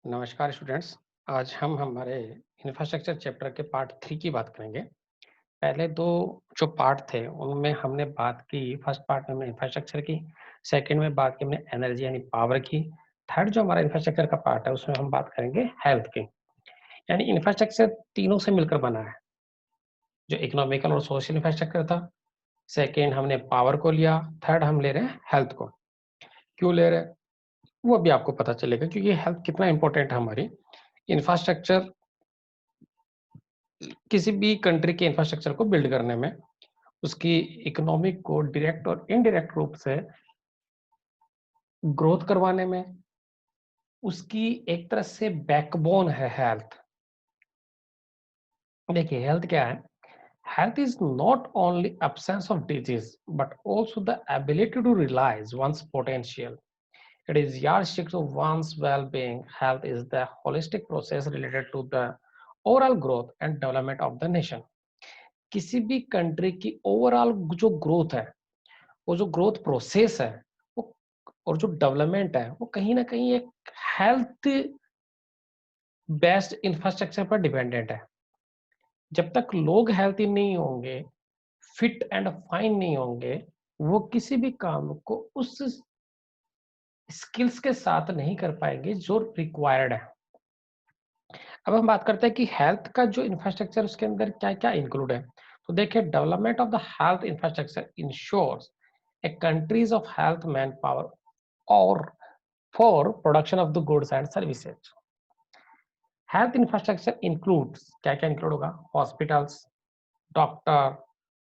नमस्कार स्टूडेंट्स। आज हम हमारे इंफ्रास्ट्रक्चर चैप्टर के पार्ट 3 की बात करेंगे। पहले 2 जो पार्ट थे उनमें हमने बात की, फर्स्ट पार्ट में हमने इंफ्रास्ट्रक्चर की, सेकंड में बात की हमने एनर्जी यानी पावर की। थर्ड जो हमारा इंफ्रास्ट्रक्चर का पार्ट है उसमें हम बात करेंगे हेल्थ की। यानी इंफ्रास्ट्रक्चर तीनों से मिलकर बना है। जो इकोनॉमिकल और सोशल इंफ्रास्ट्रक्चर था, सेकंड हमने पावर को लिया, थर्ड हम ले रहे हैं हेल्थ को। क्यों ले रहे हैं? वो अभी आपको पता चलेगा क्योंकि हेल्थ कितना इंपॉर्टेंट है हमारी। इंफ्रास्ट्रक्चर किसी भी कंट्री के इंफ्रास्ट्रक्चर को बिल्ड करने में, उसकी इकोनॉमिक को डायरेक्ट और इनडायरेक्ट रूप से ग्रोथ करवाने में, उसकी एक तरह से बैकबोन है हेल्थ। देखिए हेल्थ क्या है? Health is not only absence of disease but also the ability to realise one's potential. It is yardstick to one's well-being. Health is the holistic process related to the overall growth and development of the nation. किसी भी country की overall जो growth है, वो जो growth process है, वो और जो डेवलपमेंट है, वो कहीं न कहीं एक हेल्थ बेस्ड इंफ्रास्ट्रक्चर पर डिपेंडेंट है। जब तक लोग हेल्थी नहीं होंगे, फिट एंड फाइन नहीं होंगे, वो किसी भी काम को उस स्किल्स के साथ नहीं कर पाएँगे जो रिक्वायर्ड है। अब हम बात करते हैं कि हेल्थ का जो इंफ्रास्ट्रक्चर उसके अंदर क्या-क्या इंक्लूड है। तो देखिए development of the health infrastructure ensures a countries of health manpower और for production of the goods and services. Health infrastructure includes क्या-क्या इंक्लूड होगा? Hospitals, doctor,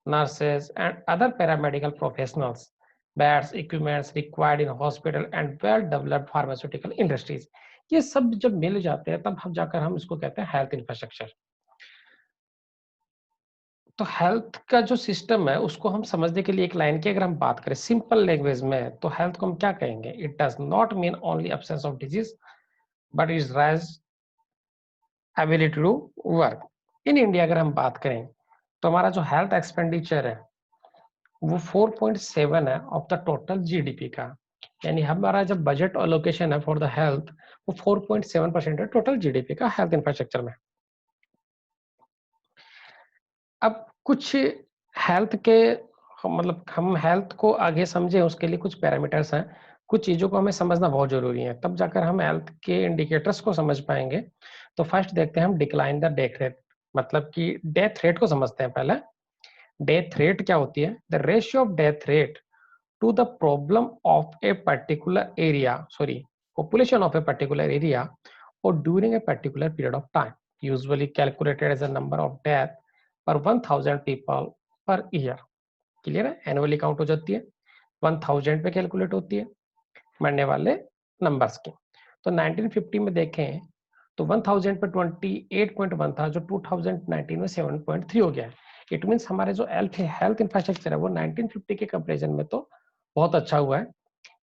nurses and other paramedical professionals, beds, equipments required in hospital and well developed pharmaceutical industries. ये सब जब मिल जाते हैं तब हम जाकर हम इसको कहते हैं हेल्थ इंफ्रास्ट्रक्चर। तो हेल्थ का जो सिस्टम है उसको हम समझने के लिए एक लाइन की अगर हम बात करें सिंपल लैंग्वेज में तो हेल्थ को हम क्या कहेंगे? It does not mean only absence of disease but is rise ability to work. In India अगर हम बात करें तो हमारा जो हेल्थ एक्सपेंडिचर है वो 4.7 है ऑफ द टोटल जीडीपी का। यानी हमारा जब बजट एलोकेशन है फॉर द हेल्थ वो 4.7% है टोटल जीडीपी का हेल्थ इंफ्रास्ट्रक्चर में। अब कुछ हेल्थ के मतलब हम हेल्थ को आगे समझें उसके लिए कुछ पैरामीटर्स हैं। कुछ चीज़ों को हमें समझना बहुत ज़रूरी है, तब जाकर हम हेल्थ के इंडिकेटर्स को समझ पाएँगे। तो फर्स्ट देखते हैं हम डिक्लाइन द डेथ रेट, मतलब कि डेथ रेट को समझते हैं पहले। डेथ रेट क्या होती है? The ratio of death rate to the problem of a particular area sorry population of a particular area or during a particular period of time, usually calculated as a number of death per 1000 people per year. Clear है? Annually count हो जाती है, 1000 पे calculate होती है मरने वाले numbers की। तो 1950 में देखें तो 1000 पे 28.1 था जो 2019 में 7.3 हो गया है। इट मीन्स हमारे जो हेल्थ इंफ्रास्ट्रक्चर है वो 1950 के कंपेरिजन में तो बहुत अच्छा हुआ है।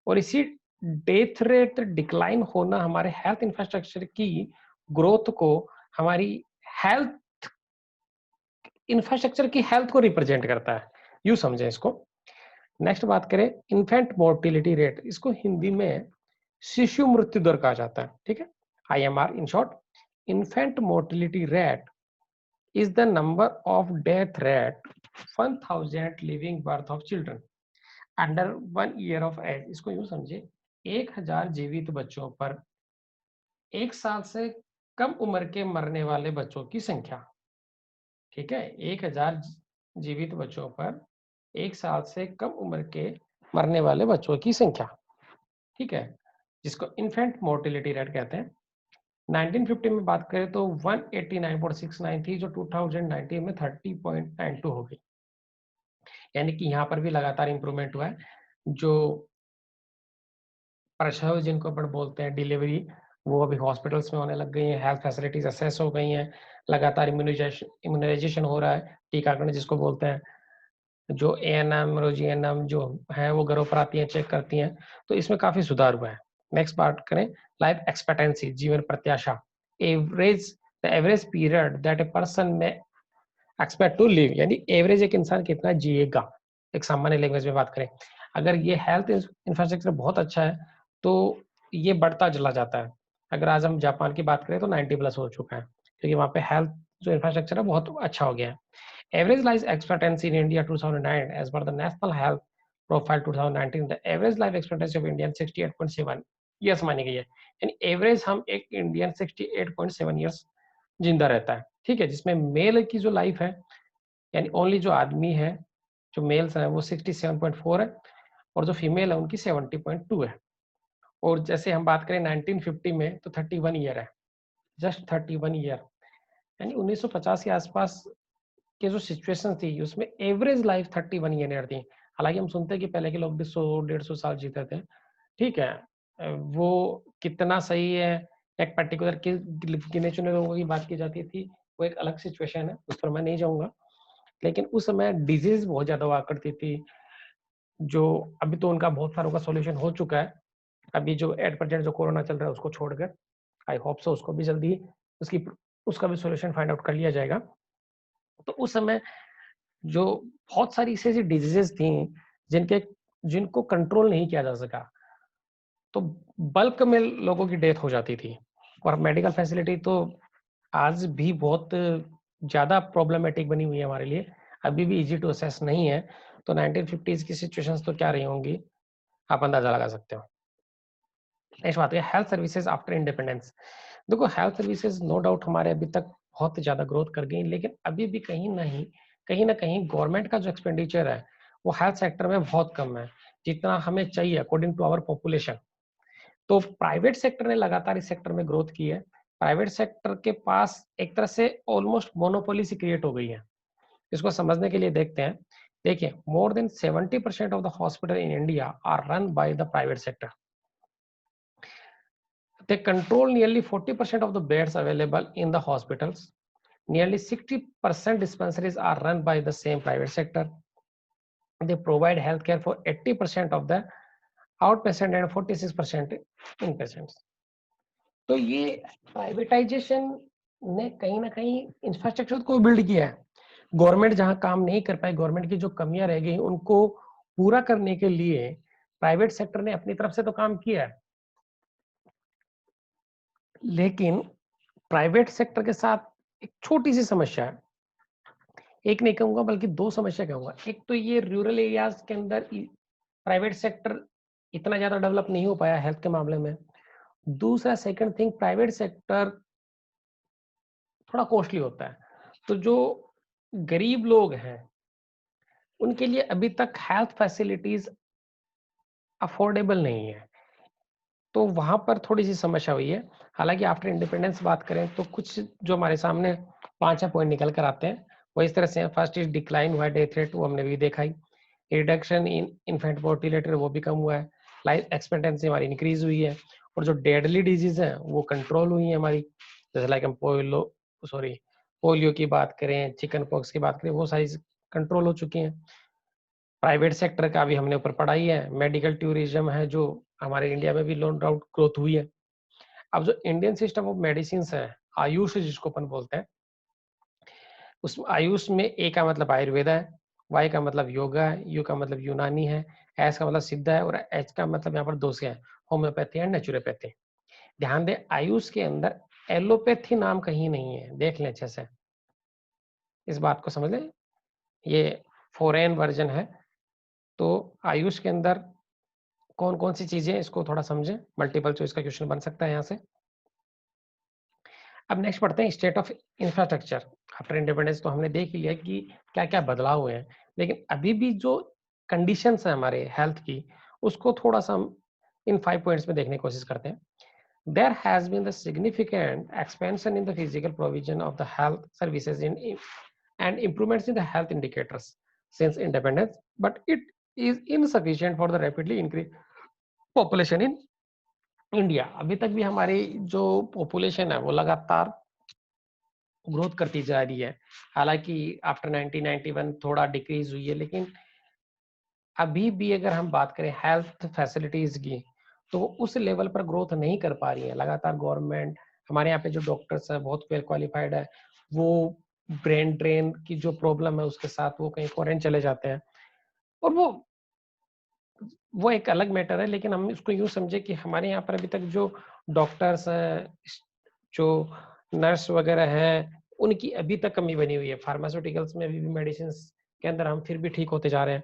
और इसी डेथ रेट डिक्लाइन होना हमारे हेल्थ इंफ्रास्ट्रक्चर की ग्रोथ को, हमारी हेल्थ इंफ्रास्ट्रक्चर की हेल्थ को रिप्रेजेंट करता है, यूं समझें इसको। नेक्स्ट बात करें इन्फेंट मोर्टिलिटी रेट, इसको हिंदी में शिशु मृत्यु दर कहा जाता है, ठीक है, IMR in short. Infant mortality rate is the number of death rate 1000 living birth of children under 1 year of age. इसको यूं समझे 1000 जीवित बच्चों पर 1 साल से कम उम्र के मरने वाले बच्चों की संख्या, ठीक है, 1000 जीवित बच्चों पर 1 साल से कम उम्र के मरने वाले बच्चों की संख्या, ठीक है, जिसको इन्फेंट मोर्टिलिटी रेट कहते हैं। 1950 में बात करें तो 189.69 थी जो 2019 में 30.92 हो गई। यानी कि यहाँ पर भी लगातार इंप्रूवमेंट हुआ है। जो प्रसव जिनको अपन बोलते हैं डिलीवरी, वो अभी हॉस्पिटल्स में होने लग गई हैं, हेल्थ फैसिलिटीज असेस हो गई हैं, लगातार इम्यूनाइजेशन हो रहा है, टीकाकरण जिसको बोलते हैं। जो एएनएम और जीएनएम जो है वो घरों पर आती हैं, चेक करती हैं, तो इसमें काफी सुधार हुआ है। नेक्स्ट बात करें लाइफ एक्सपेक्टेंसी, जीवन प्रत्याशा, average the average period that a person में एक्सपेक्ट टू लिव, यानी एवरेज एक इंसान कितना जिएगा, एक सामान्य लैंग्वेज में बात करें। अगर ये हेल्थ इंफ्रास्ट्रक्चर बहुत अच्छा है तो ये बढ़ता चला जाता है। अगर आज हम जापान की बात करें तो 90 प्लस हो चुका है, क्योंकि वहाँ पे हेल्थ जो इंफ्रास्ट्रक्चर है बहुत अच्छा हो गया है। Average life expectancy in India 2009 as per the national health profile 2019, the average life expectancy of Indian 68.7 years मानी गई है। यानी एवरेज हम एक इंडियन 68.7 ईयर्स जिंदा रहता है, ठीक है, जिसमें मेल की जो लाइफ है, यानी ओनली जो आदमी है, जो मेल्स है वो 67.4 है, और जो फीमेल है उनकी 70.2 है। और जैसे हम बात करें 1950 में तो 31 ईयर है, जस्ट 31 ईयर, यानी 1950 के आसपास के जो सिचुएशन थी उसमें एवरेज लाइफ 31 ईयर थी। हालांकि हम सुनते हैं कि पहले के लोग भी 100-150 साल जीते थे, ठीक है, वो कितना सही है, एक पर्टिकुलर गिने चुने लोगों की बात की जाती थी, वो एक अलग सिचुएशन है, उस पर मैं नहीं जाऊंगा। लेकिन उस समय डिजीज बहुत ज्यादा हुआ करती थी, जो अभी तो उनका बहुत सारों का सॉल्यूशन हो चुका है। अभी जो एट प्रेजेंट जो कोरोना चल रहा है उसको छोड़कर, आई होप सो उसको भी जल्दी उसकी उसका भी सॉल्यूशन फाइंड आउट कर लिया जाएगा। तो उस समय जो बहुत सारी ऐसी डिजीजेस थी जिनके जिनको कंट्रोल नहीं किया जा सका, तो बल्क में लोगों की डेथ हो जाती थी। और मेडिकल फैसिलिटी तो आज भी बहुत ज्यादा प्रॉब्लमेटिक बनी हुई है हमारे लिए, अभी भी इजी टू असेस नहीं है। तो 1950s की सिचुएशंस तो क्या रही होंगी, आप अंदाजा लगा सकते हो। नेक्स्ट बात है हेल्थ सर्विसेज आफ्टर इंडिपेंडेंस। देखो हेल्थ सर्विसेज नो डाउट हमारे अभी तक बहुत ज्यादा ग्रोथ कर गई, लेकिन अभी भी कहीं ना कहीं गवर्नमेंट का जो एक्सपेंडिचर है वो हेल्थ सेक्टर में बहुत कम है, जितना हमें चाहिए अकॉर्डिंग टू आवर पॉपुलेशन। तो प्राइवेट सेक्टर ने लगातार इस सेक्टर में ग्रोथ की है। प्राइवेट सेक्टर के पास एक तरह से ऑलमोस्ट मोनोपोली सी क्रिएट हो गई है। इसको समझने के लिए देखते हैं। देखिए, more than 70% of the hospital in India are run by the private sector. They control nearly 40% of the beds available in the hospitals. Nearly 60% dispensaries are run by the same private sector. They provide healthcare for 80% of the outpatient and 46% inpatients. तो ये privatisation ने कहीं ना कहीं infrastructure को build किया है। Government जहां काम नहीं कर पाई, गवर्नमेंट की जो कमियां रह गई उनको पूरा करने के लिए प्राइवेट सेक्टर ने अपनी तरफ से तो काम किया है, लेकिन प्राइवेट सेक्टर के साथ एक छोटी सी समस्या है। एक नहीं कहूंगा बल्कि दो समस्या कहूंगा। एक तो ये रूरल एरियाज के अंदर प्राइवेट सेक्टर इतना ज्यादा डेवलप नहीं हो पाया हेल्थ के मामले में। दूसरा सेकंड थिंग, प्राइवेट सेक्टर थोड़ा कॉस्टली होता है। तो जो गरीब लोग हैं उनके लिए अभी तक हेल्थ फैसिलिटीज अफोर्डेबल नहीं है, तो वहां पर थोड़ी सी समस्या हुई है। हालांकि आफ्टर इंडिपेंडेंस बात करें तो कुछ जो हमारे सामने 5-6 पॉइंट निकल कर आते हैं वो इस तरह से। फर्स्ट इज डिक्लाइन हुआ है डेथ रेट, वो हमने भी देखा ही। रिडक्शन इन इन्फेंट मोर्टिलिटी वो भी कम हुआ है। लाइफ एक्सपेक्टेंसी हमारी इंक्रीज हुई है। और जो डेडली डिजीज है वो कंट्रोल हुई है हमारी, जैसे लाइक हम पोलियो की बात करें, चिकन पॉक्स की बात करें, वो सारी कंट्रोल हो चुकी हैं। प्राइवेट सेक्टर का भी हमने ऊपर पढ़ा ही है। मेडिकल टूरिज्म है जो हमारे इंडिया में भी नो डाउट ग्रोथ हुई है। अब जो इंडियन सिस्टम ऑफ मेडिसिन है, आयुष जिसको अपन बोलते हैं, उस आयुष में ए का मतलब आयुर्वेदा है, वाई का मतलब योगा है, यू का मतलब यूनानी है, एस का मतलब सिद्धा है, और एच का मतलब यहाँ पर दो से है, होम्योपैथी एंड नेचुरोपैथी। ध्यान दे आयुष के अंदर एलोपैथी नाम कहीं नहीं है, देख लें अच्छे से, इस बात को समझ लें, ये फॉरेन वर्जन है। तो आयुष के अंदर कौन कौन सी चीजें, इसको थोड़ा समझें, मल्टीपल चॉइस का क्वेश्चन बन सकता है यहाँ से। अब नेक्स्ट पढ़ते हैं state of infrastructure. After independence तो हमने देख लिया कि क्या क्या बदलाव हुए हैं, लेकिन अभी भी जो कंडीशंस है हमारे हेल्थ की, उसको थोड़ा सा हम इन 5 पॉइंट्स में देखने की कोशिश करते हैं। There has been the significant expansion in the physical provision of the health services and improvements in the health indicators since independence, but it is insufficient for the rapidly increased population in India. अभी तक भी हमारी जो population है वो लगातार growth करती जा रही है। हालांकि आफ्टर 1991 थोड़ा डिक्रीज हुई है, लेकिन अभी भी अगर हम बात करें हेल्थ फैसिलिटीज की तो उस लेवल पर ग्रोथ नहीं कर पा रही है। लगातार गवर्नमेंट, हमारे यहाँ पे जो डॉक्टर्स है बहुत वेल क्वालिफाइड है, वो ब्रेन ड्रेन की जो प्रॉब्लम है उसके साथ वो कहीं फॉरेन चले जाते हैं, और वो वो एक अलग मैटर है, लेकिन हम इसको यूँ समझे कि हमारे यहाँ पर अभी तक जो डॉक्टर्स हैं, जो नर्स वगैरह हैं, उनकी अभी तक कमी बनी हुई है। फार्मास्यूटिकल्स में अभी भी मेडिसिन्स के अंदर हम फिर भी ठीक होते जा रहे हैं।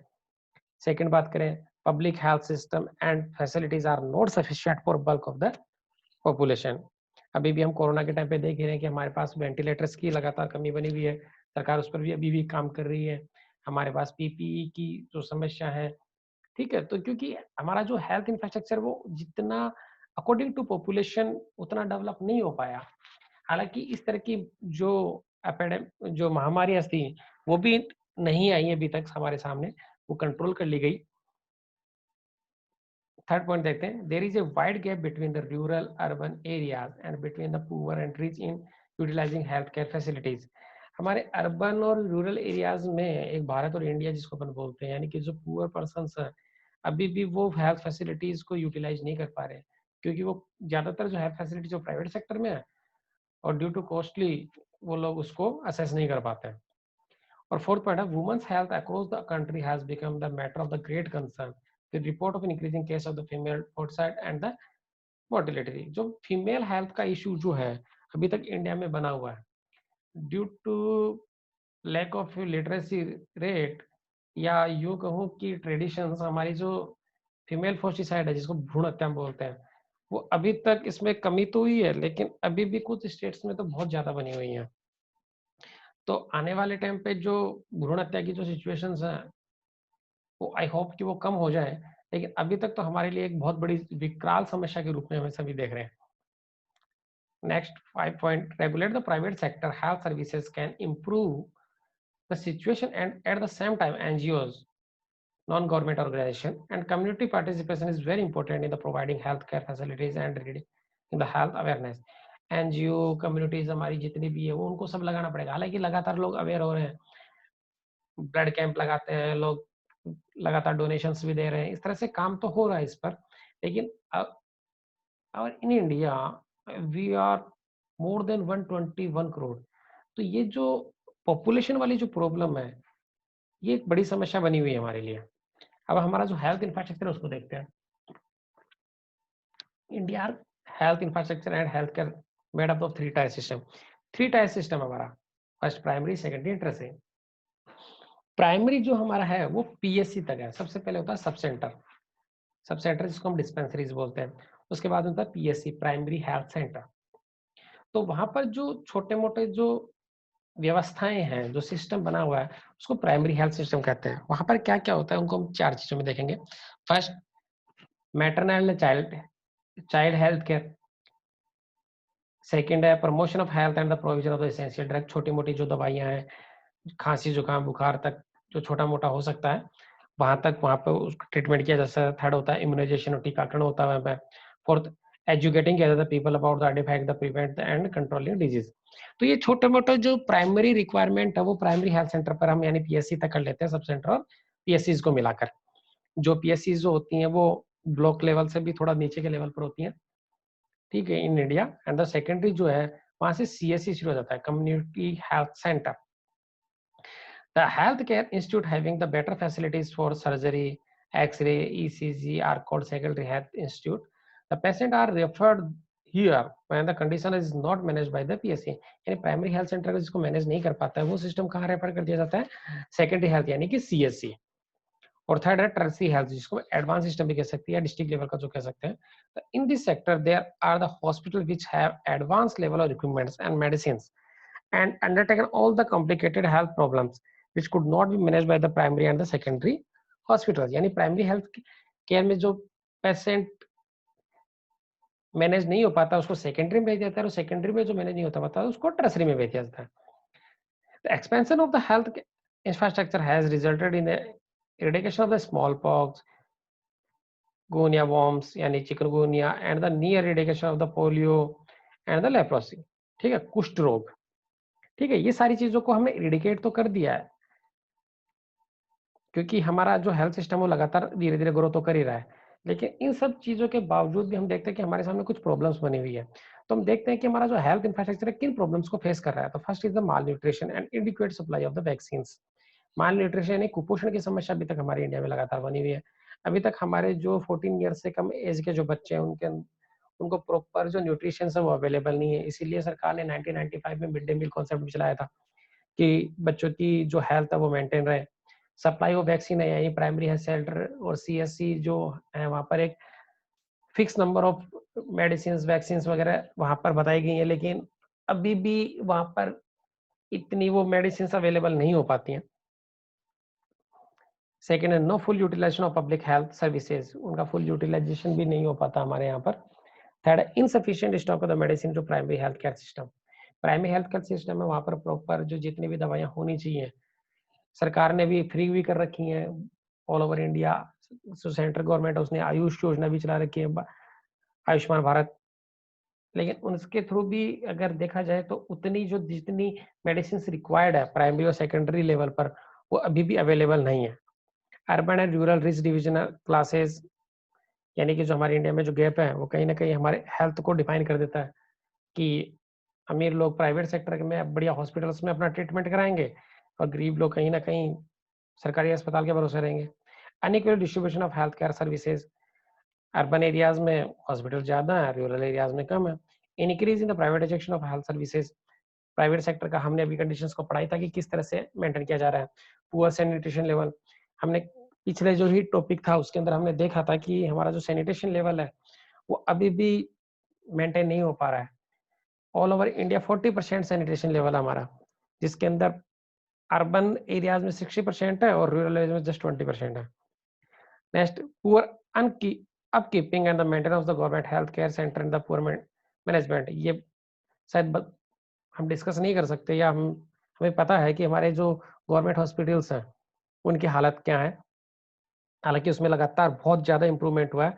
सेकंड बात करें, public health system and facilities are not sufficient for bulk of the population. अभी भी हम कोरोना के टाइम पे देख ही रहे हैं कि हमारे पास वेंटिलेटर्स की लगातार कमी बनी हुई है। सरकार उस पर भी अभी भी काम कर रही है। हमारे पास पीपीई की जो समस्या है, ठीक है? तो क्योंकि हमारा जो हेल्थ इंफ्रास्ट्रक्चर वो जितना अकॉर्डिंग टू पॉपुलेशन उतना डेवलप नहीं हो पाया। हालाँकि इस तरह की जो जो महामारियाँ थी, वो भी नहीं आई अभी तक हमारे सामने, वो कंट्रोल कर ली गई। थर्ड पॉइंट देखते हैं, there is a wide gap between the rural urban areas and between the poor and rich in utilising health care facilities. हमारे अर्बन और रूरल एरियाज में एक भारत और इंडिया जिसको अपन बोलते हैं, यानी कि जो पुअर पर्सन है अभी भी वो हेल्थ फैसिलिटीज को यूटिलाइज नहीं कर पा रहे, क्योंकि वो ज्यादातर जो हेल्थ फैसिलिटी जो प्राइवेट सेक्टर में है और ड्यू टू कॉस्टली वो लोग उसको असेस नहीं कर पाते हैं। और fourth point है, women's health across the country has become the matter of the great concern. The report of increasing case of the female suicide and the mortality. जो फीमेल हेल्थ का इशू जो है अभी तक इंडिया में बना हुआ है due to lack of literacy rate, या यूं कहूँ कि ट्रेडिशंस, हमारी जो फीमेल फोस्टिसाइड है जिसको भ्रूण हत्या बोलते हैं, वो अभी तक इसमें कमी तो हुई है, लेकिन अभी भी कुछ स्टेट्स में तो बहुत ज्यादा बनी हुई है। तो आने वाले टाइम पे जो भ्रूण हत्या की जो सिचुएशंस हैं, वो आई होप कि वो कम हो जाए, लेकिन अभी तक तो हमारे लिए एक बहुत बड़ी विकराल समस्या के रूप में हमें सभी देख रहे हैं। Next 5 point, regulate the private sector health services can improve the situation, and at the same time NGOs, non-government organization and community participation is very important in the providing healthcare facilities and in the health awareness. NGO communities हमारी जितनी भी है वो उनको सब लगाना पड़ेगा। हालांकि लगातार लोग अवेयर हो रहे हैं, ब्लड कैंप लगाते हैं लोग, लगातार डोनेशंस भी दे रहे हैं, इस तरह से काम तो हो रहा है इस पर, लेकिन और in India we are more than 121 crore. तो ये जो पॉपुलेशन वाली जो प्रॉब्लम है, ये एक बड़ी समस्या बनी हुई है हमारे लिए। अब हमारा जो हेल्थ इंफ्रास्ट्रक्चर है उसको देखते हैं। India health infrastructure and health care made up of 3 tier system. 3 tier system हमारा, first primary, secondary, tertiary. Primary जो हमारा है वो पीएससी तक है। सबसे पहले होता है सब सेंटर, सब सेंटर जिसको हम डिस्पेंसरीज बोलते हैं। उसके बाद होता है पीएससी, प्राइमरी हेल्थ सेंटर। तो वहां पर जो छोटे मोटे जो व्यवस्थाएं हैं, जो सिस्टम बना हुआ है, उसको प्राइमरी हेल्थ सिस्टम कहते हैं। वहां पर क्या क्या होता है उनको हम 4 चीजों में देखेंगे। First, maternal child child health care. Second है promotion of health and the provision of the essential drug. छोटी मोटी जो दवाइयां हैं, खांसी जुकाम बुखार तक जो छोटा मोटा हो सकता है, वहां तक वहां पर उसका ट्रीटमेंट किया जा सकता है। थर्ड होता है इम्यूनाइजेशन और टीकाकरण होता है वहां पे। Fourth, educating the people about the defect the prevent and controlling disease. तो ये छोटे मोटे जो प्राइमरी रिक्वायरमेंट है वो प्राइमरी हेल्थ सेंटर पर हम यानी पीएससी तक कर लेते हैं, सब सेंटर और पीएससी को मिलाकर। जो पीएससी जो होती हैं वो ब्लॉक लेवल से भी थोड़ा नीचे के लेवल पर होती हैं, ठीक है, in India. And the secondary जो है वहां से सीएससी शुरू हो जाता है, community health centre. The healthcare institute having the better facilities for surgery, X-ray, ECG are called secondary health institute. The patient are referred here when the condition is not managed by the PSC. यानी primary health centre जिसको manage नहीं कर पाता है वो system कहाँ refer कर दिया जाता है, सेकेंडरी हेल्थ यानी कि सीएससी। और थर्ड है टर्शियरी हेल्थ जिसको एडवांस सिस्टम भी कह सकते हैं, डिस्ट्रिक्ट लेवल का जो कह सकते हैं। In this sector there are the hospital which have advance level of equipments and medicines and undertaken all the complicated health problems which could not be managed by the primary and the secondary hospitals. यानी primary health care में जो patient manage नहीं हो पाता उसको secondary में भेज देता है, और सेकेंडरी में जो मैनेज नहीं होता पाता उसको टर्शरी में भेज दिया जाता है। The expansion of the health infrastructure has resulted in the eradication of the smallpox, gunia worms यानी chikungunya, and the near eradication of the polio and the leprosy। ठीक है, कुष्ठ रोग। ठीक है, ये सारी चीजों को हमने इरेडिकेट तो कर दिया है, क्योंकि हमारा जो हेल्थ सिस्टम वो लगातार धीरे-धीरे ग्रो तो कर ही रहा है। लेकिन इन सब चीज़ों के बावजूद भी हम देखते हैं कि हमारे सामने कुछ प्रॉब्लम्स बनी हुई है। तो हम देखते हैं कि हमारा जो हेल्थ इंफ्रास्ट्रक्चर है किन प्रॉब्लम्स को फेस कर रहा है। तो first is the malnutrition and इनएडिक्वेट supply of the vaccines. Malnutrition यानी कुपोषण की समस्या अभी तक हमारे इंडिया में लगातार बनी हुई है। अभी तक हमारे जो 14 ईयर से कम एज के जो बच्चे हैं उनको प्रॉपर जो न्यूट्रिशन है वो अवेलेबल नहीं है। इसीलिए सरकार ने 1995 में मिड डे मील कॉन्सेप्ट भी चलाया था कि बच्चों की जो हेल्थ है वो मेंटेन रहे। सप्लाई ऑफ वैक्सीन है यही प्राइमरी हेल्थ सेंटर और सीएससी जो है वहाँ पर एक fix number of medicine vaccine वगैरह वहाँ पर बताई गई है, लेकिन अभी भी वहाँ पर इतनी वो मेडिसिन अवेलेबल नहीं हो पाती हैं। सेकेंड है no full utilisation of public health services, उनका फुल यूटिलाइजेशन भी नहीं हो पाता हमारे यहाँ पर। थर्ड है insufficient stock of the medicine to primary health care system. Primary health care system है वहाँ पर प्रॉपर जो जितनी भी दवाइयाँ होनी चाहिए सरकार ने भी फ्री भी कर रखी हैं ऑल ओवर इंडिया। जो सेंट्रल गवर्नमेंट है उसने आयुष योजना भी चला रखी है, आयुष्मान भारत, लेकिन उसके थ्रू भी अगर देखा जाए तो उतनी जो जितनी मेडिसिन रिक्वायर्ड है प्राइमरी और सेकेंडरी लेवल पर वो अभी भी अवेलेबल नहीं है। Urban and rural rich divisional classes यानी कि जो हमारे इंडिया में जो गैप है वो कहीं ना कहीं हमारे हेल्थ को डिफाइन कर देता है कि अमीर लोग प्राइवेट सेक्टर में बढ़िया हॉस्पिटल्स में अपना ट्रीटमेंट कराएंगे और गरीब लोग कहीं ना कहीं सरकारी अस्पताल के भरोसे रहेंगे। Unequal distribution of health care services, urban areas में हॉस्पिटल ज़्यादा है, रूरल एरियाज में कम है। Increase in the privatisation of health services, private sector का हमने अभी कंडीशंस को पढ़ाई था कि किस तरह से मेंटेन किया जा रहा है। पुअर सैनिटेशन लेवल, हमने पिछले जो ही टॉपिक था उसके अंदर हमने देखा था कि हमारा जो सैनिटेशन लेवल है वो अभी भी मेंटेन नहीं हो पा रहा है। All over India 40% sanitation level है हमारा, जिसके अंदर अर्बन एरियाज में 60% है और रूरल एरियाज में जस्ट 20% है। नेक्स्ट, पुअर अनकी upkeeping and the maintenance of the government health care centre in the poor management, ये शायद हम डिस्कस नहीं कर सकते या हमें पता है कि हमारे जो गवर्नमेंट हॉस्पिटल्स हैं उनकी हालत क्या है। हालांकि उसमें लगातार बहुत ज़्यादा इंप्रूवमेंट हुआ है,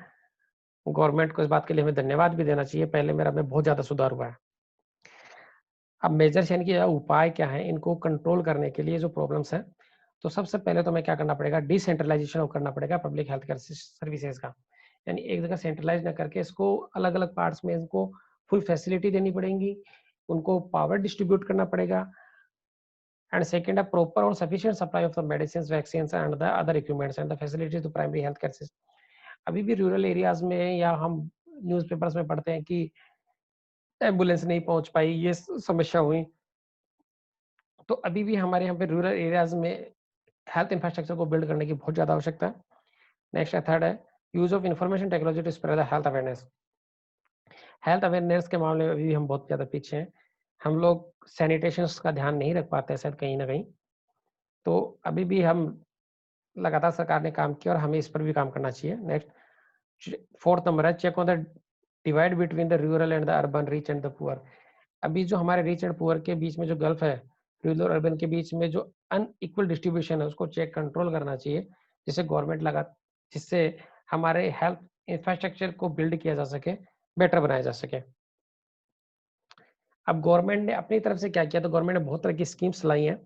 गवर्नमेंट को इस बात के लिए हमें धन्यवाद भी देना चाहिए, पहले मेरा में बहुत ज़्यादा सुधार हुआ है। अब मेजर्स यानी कि उपाय क्या है इनको कंट्रोल करने के लिए जो प्रॉब्लम्स हैं, तो सबसे पहले तो हमें क्या करना पड़ेगा, डिसेंट्रलाइजेशन करना पड़ेगा पब्लिक हेल्थ केयर सर्विसेज का। यानी एक जगह सेंट्रलाइज ना करके इसको अलग अलग पार्ट्स में इनको फुल फैसिलिटी देनी पड़ेगी, उनको पावर डिस्ट्रीब्यूट करना पड़ेगा। एंड सेकंड है प्रॉपर और sufficient supply of the medicine vaccine and the other equipments and the facility to primary health care system. अभी भी रूरल एरियाज में या हम न्यूज़पेपर्स में पढ़ते हैं कि एम्बुलेंस नहीं पहुंच पाई, ये समस्या हुई। तो अभी भी हमारे यहाँ पे रूरल एरियाज में हेल्थ इंफ्रास्ट्रक्चर को बिल्ड करने की बहुत ज़्यादा आवश्यकता है। नेक्स्ट है थर्ड है use of information technology to spread the health awareness. Health awareness के मामले में भी हम बहुत ज़्यादा पीछे हैं, हम लोग सैनिटेशन का ध्यान नहीं रख पाते हैं शायद कहीं ना कहीं। तो अभी भी हम लगातार सरकार ने काम किया और हमें इस पर भी काम करना चाहिए। नेक्स्ट फोर्थ नंबर है check on the divide between the rural and the urban rich and the poor. अभी जो हमारे रिच एंड पुअर के बीच में जो गल्फ है, रूरल और अर्बन के बीच में जो अनइक्वल डिस्ट्रीब्यूशन है उसको चेक कंट्रोल करना चाहिए, जिससे गवर्नमेंट लगा जिससे हमारे हेल्थ इंफ्रास्ट्रक्चर को बिल्ड किया जा सके, बेटर बनाया जा सके। अब गवर्नमेंट ने अपनी तरफ से क्या किया, तो गवर्नमेंट ने बहुत तरह की स्कीम्स लाई हैं,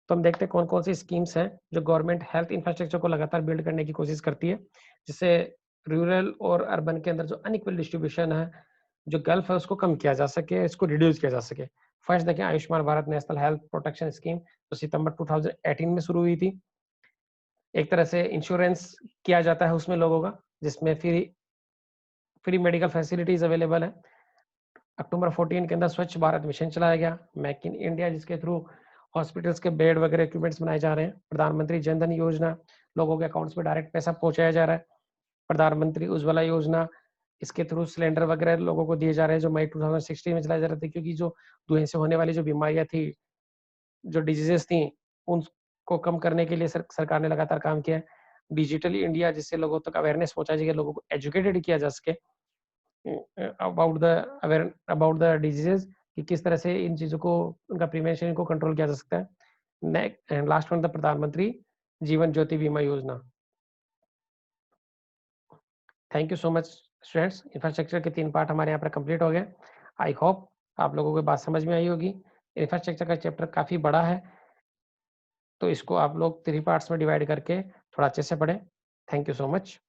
तो हम देखते हैं कौन कौन सी स्कीम्स हैं जो गवर्नमेंट हेल्थ इंफ्रास्ट्रक्चर को लगातार बिल्ड करने की कोशिश करती है, जिससे रूरल और अर्बन के अंदर जो अनइक्वल डिस्ट्रीब्यूशन है, जो गल्फ है उसको कम किया जा सके, इसको रिड्यूस किया जा सके। फर्स्ट देखें Ayushman Bharat national health protection scheme, जो सितंबर 2018 में शुरू हुई थी। एक तरह से इंश्योरेंस किया जाता है उसमें लोगों का, जिसमें free free medical facilities available है। अक्टूबर 14 के अंदर स्वच्छ भारत मिशन चलाया गया, मेक इन इंडिया, जिसके थ्रू हॉस्पिटल्स के बेड वगैरह इक्विपमेंट्स बनाए जा रहे हैं। प्रधानमंत्री जन धन योजना, लोगों के अकाउंट्स में डायरेक्ट पैसा पहुंचाया जा रहा है। प्रधानमंत्री उज्ज्वला योजना, इसके थ्रू सिलेंडर वगैरह लोगों को दिए जा रहे हैं, जो मई 2016 में चलाए जा रहे थे, क्योंकि जो धुएं से होने वाली जो बीमारियां थी, जो डिजीजेस थी, उनको कम करने के लिए सरकार ने लगातार काम किया है। डिजिटल इंडिया, जिससे लोगों तक अवेयरनेस पहुंचाई जाएगी, लोगों को एजुकेटेड किया जा सके अबाउट द डिजीजेस, कि किस तरह से इन चीज़ों को उनका प्रिवेंशन को कंट्रोल किया जा सकता है। Next and last one the प्रधानमंत्री जीवन ज्योति बीमा योजना। Thank you so much students, infrastructure के 3 पार्ट हमारे यहाँ पर कंप्लीट हो गए। आई होप आप लोगों को बात समझ में आई होगी। इंफ्रास्ट्रक्चर का चैप्टर काफ़ी बड़ा है, तो इसको आप लोग 3 पार्ट्स में डिवाइड करके थोड़ा अच्छे से पढ़ें। Thank you so much.